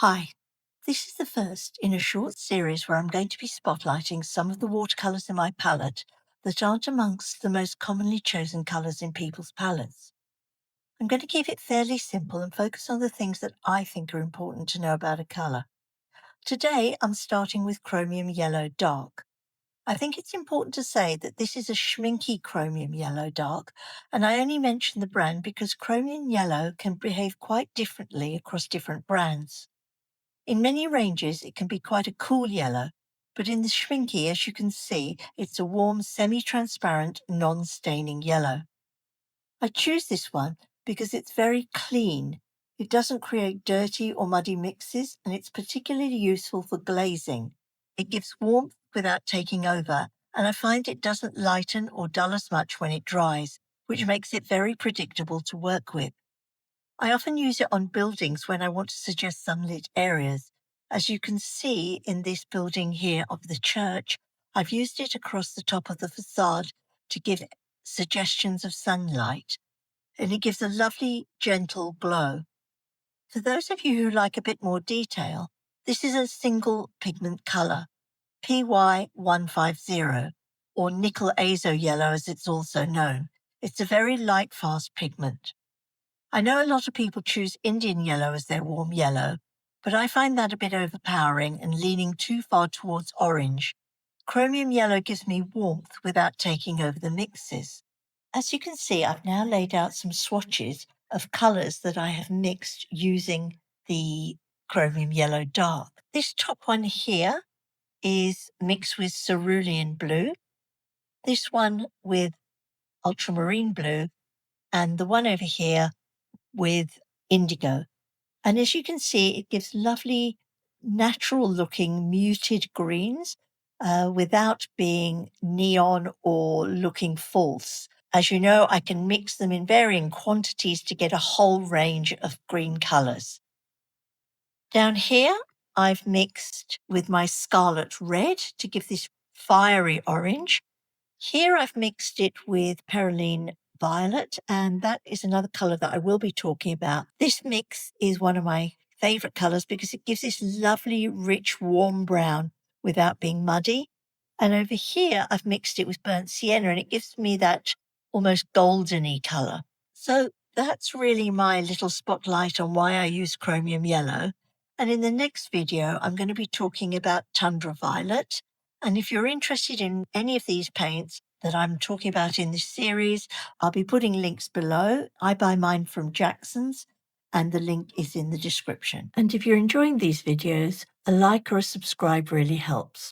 Hi, this is the first in a short series where I'm going to be spotlighting some of the watercolours in my palette that aren't amongst the most commonly chosen colours in people's palettes. I'm going to keep it fairly simple and focus on the things that I think are important to know about a colour. Today I'm starting with Chromium Yellow Dark. I think it's important to say that this is a Schmincke Chromium Yellow Dark, and I only mention the brand because Chromium Yellow can behave quite differently across different brands. In many ranges, it can be quite a cool yellow, but in the Schmincke, as you can see, it's a warm, semi-transparent, non-staining yellow. I choose this one because it's very clean. It doesn't create dirty or muddy mixes, and it's particularly useful for glazing. It gives warmth without taking over, and I find it doesn't lighten or dull as much when it dries, which makes it very predictable to work with. I often use it on buildings when I want to suggest sunlit areas. As you can see in this building here of the church, I've used it across the top of the facade to give suggestions of sunlight, and it gives a lovely, gentle glow. For those of you who like a bit more detail, this is a single pigment color, PY150, or nickel azo yellow as it's also known. It's a very light, fast pigment. I know a lot of people choose Indian yellow as their warm yellow, but I find that a bit overpowering and leaning too far towards orange. Chromium yellow gives me warmth without taking over the mixes. As you can see, I've now laid out some swatches of colours that I have mixed using the Chromium Yellow Dark. This top one here is mixed with cerulean blue, this one with ultramarine blue, and the one over here with indigo. And as you can see, it gives lovely, natural looking muted greens without being neon or looking false. As you know, I can mix them in varying quantities to get a whole range of green colours. Down here, I've mixed with my scarlet red to give this fiery orange. Here I've mixed it with Perylene Violet, and that is another colour that I will be talking about. This mix is one of my favourite colours because it gives this lovely, rich, warm brown without being muddy. And over here, I've mixed it with burnt sienna, and it gives me that almost goldeny colour. So that's really my little spotlight on why I use chromium yellow. And in the next video, I'm going to be talking about tundra violet. And if you're interested in any of these paints that I'm talking about in this series, I'll be putting links below. I buy mine from Jackson's, and the link is in the description. And if you're enjoying these videos, a like or a subscribe really helps.